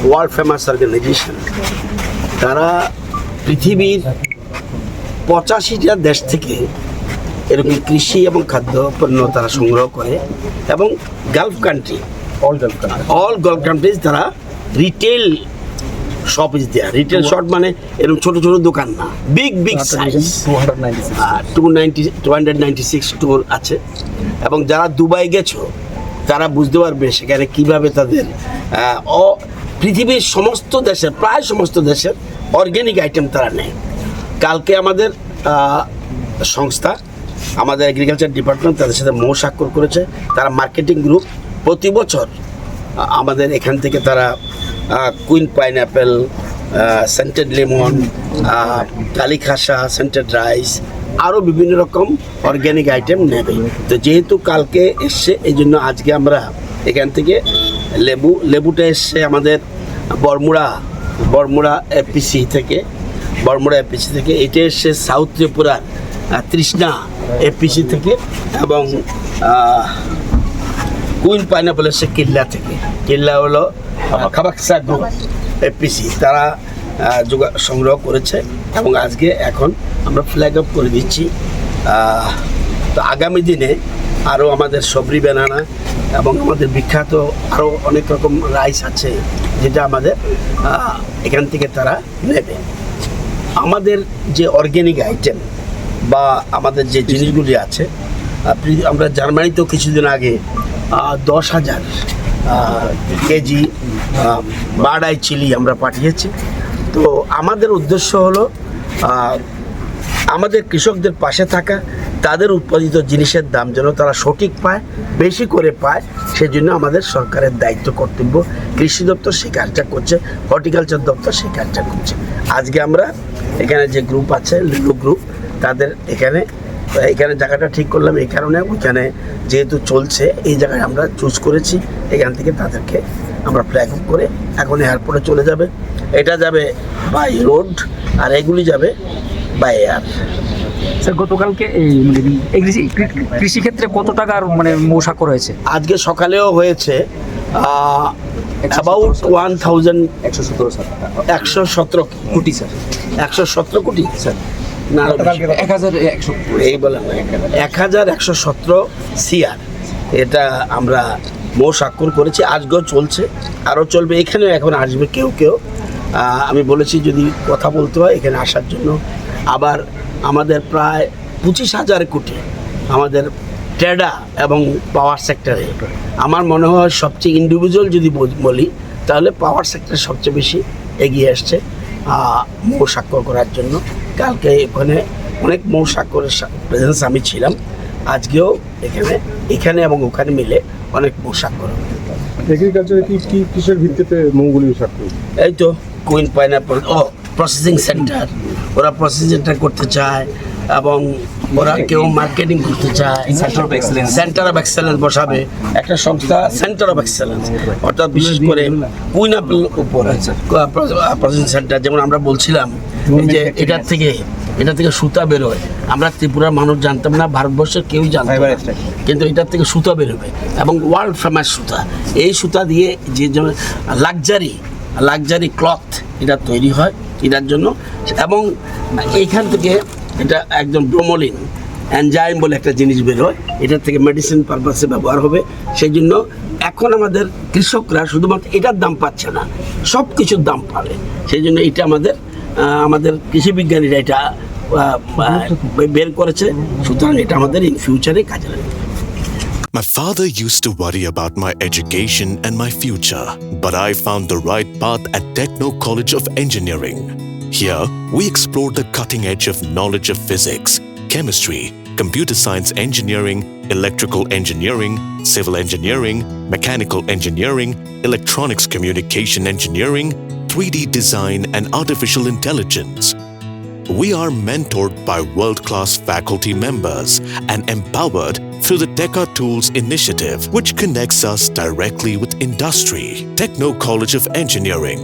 World famous organisation. তারা পৃথিবীর 85টা দেশ থেকে এরকম কৃষি এবং খাদ্য পণ্য তারা সংগ্রহ করে, এবং Gulf country, all Gulf countries তারা retail shop is there. Retail shop মানে এরকম ছোট ছোট দোকান না, বিগ বিগ সাইজ। 296 স্টোর আছে, এবং যারা দুবাই গেছো তারা বুঝতে পারবে সেখানে কিভাবে তাদের পৃথিবীর সমস্ত দেশের, প্রায় সমস্ত দেশের অর্গ্যানিক আইটেম তারা নেয়। কালকে আমাদের সংস্থা, আমাদের এগ্রিকালচার ডিপার্টমেন্ট তাদের সাথে স্বাক্ষর করেছে। তারা মার্কেটিং গ্রুপ প্রতি বছর আমাদের এখান থেকে তারা কুইন পাইনঅ্যাপেল, সেন্টেড লেমন, কালিখাসা, সেন্টেড রাইস, আরও বিভিন্ন রকম অর্গ্যানিক আইটেম নেবে। তো যেহেতু কালকে এসছে, এই জন্য আজকে আমরা এখান থেকে লেবুটা এসছে আমাদের বরমুড়া এপিসি থেকে, এটা এসছে সাউথ ত্রিপুরার তৃষ্ণা এপিসি থেকে, এবং কুইন পাইনঅ্যাপেল এসছে কিল্লা হলো খাবাকসা গ্রুপ এপিসি, তারা সংগ্রহ করেছে, এবং আজকে এখন আমরা ফ্ল্যাগ আপ করে দিচ্ছি। তো আগামী দিনে আরও আমাদের সবরি ব্যানানা এবং আমাদের বিখ্যাত আরও অনেক রকম রাইস আছে, যেটা আমাদের এখান থেকে তারা নেবে। আমাদের যে অর্গ্যানিক আইটেম বা আমাদের যে জিনিসগুলি আছে, আমরা জার্মানিতেও কিছুদিন আগে 10,000 কেজি বার্ড আই চিলি আমরা পাঠিয়েছি। তো আমাদের উদ্দেশ্য হলো আমাদের কৃষকদের পাশে থাকা, তাদের উৎপাদিত জিনিসের দাম যেন তারা সঠিক পায়, বেশি করে পায়, সেজন্য আমাদের সরকারের দায়িত্ব কর্তব্য। কৃষি দপ্তর সেই কাজটা করছে, হর্টিকালচার দপ্তর সেই কাজটা করছে। আজকে আমরা এখানে যে গ্রুপ আছে, লিলো গ্রুপ, তাদের এখানে জায়গাটা ঠিক করলাম এই কারণে, ওইখানে যেহেতু চলছে এই জায়গায় আমরা চুজ করেছি। এখান থেকে তাদেরকে আমরা ফ্ল্যাগ আপ করে এখন এয়ারপোর্টে চলে যাবে। এটা যাবে বাই রোড, আর এগুলি যাবে বাই এয়ার। স্যার, গতকালকে এই কৃষিক্ষেত্রে কত টাকার মৌসাক্ষর হয়েছে? আজকে সকালেও হয়েছে অ্যাবাউট 1,117 কোটি স্যার। 117 কোটি স্যার, না 1,100 এই বলেন 1,117 CR, এটা আমরা স্বাক্ষর করেছি। আজকেও চলছে, আরও চলবে। এখানেও এখন আসবে কেউ আমি বলেছি যদি কথা বলতে হয় এখানে আসার জন্য। আবার আমাদের প্রায় 25,000 কোটি আমাদের ট্রেডা এবং পাওয়ার সেক্টরে, আমার মনে হয় সবচেয়ে ইন্ডিভিজুয়াল যদি বলি তাহলে পাওয়ার সেক্টর সবচেয়ে বেশি এগিয়ে আসছে স্বাক্ষর করার জন্য। কালকে এখানে অনেক স্বাক্ষরের প্রেজেন্স আমি ছিলাম, আজকেও এখানে এবং ওখানে মিলে অনেক স্বাক্ষর। এগ্রিকালচারে কি কিসের ভিত্তিতে মৌগুলি স্বাক্ষর? এই তো কুইন পাইনঅ্যাপেল প্রসেসিং সেন্টার, ওরা প্রসেসিং সেন্টার করতে চায়, এবং ওরা কেউ মার্কেটিং করতে চায়। সেন্টার অফ এক্সেলেন্স বসাবে একটা সংস্থা, সেন্টার অফ এক্সেলেন্স, অর্থাৎ বিশেষ করে কুইন অ্যাপেল উপরে প্রসেসিং সেন্টার। যেমন আমরা বলছিলাম যে এটা থেকে সুতা বেরোয়, আমরা ত্রিপুরার মানুষ জানতাম না, ভারতবর্ষের কেউই জানতো না, কিন্তু এটার থেকে সুতা বেরোবে, এবং ওয়ার্ল্ড ফেমাস সুতা। এই সুতা দিয়ে যে লাক্সারি ক্লথ এটা তৈরি হয় এটার জন্য, এবং এইখান থেকে এটা একদম ব্রোমোলিন এনজাইম বলে একটা জিনিস বেরোয়, এটার থেকে মেডিসিন পারপাসে ব্যবহার হবে। সেই জন্য এখন আমাদের কৃষকরা শুধুমাত্র এটার দাম পাচ্ছে না, সব কিছুর দাম পাবে। সেই জন্য এটা আমাদের কৃষি বিজ্ঞানীরা এটা বের করেছে, সুতরাং এটা আমাদের ইন ফিউচারে কাজে লাগবে। My father used to worry about my education and my future, but I found the right path at Techno College of Engineering. Here, we explore the cutting edge of knowledge of physics, chemistry, computer science engineering, electrical engineering, civil engineering, mechanical engineering, electronics communication engineering, 3D design, and artificial intelligence. We are mentored by world-class faculty members and empowered through the Teka Tools initiative, which connects us directly with industry. Techno College of Engineering.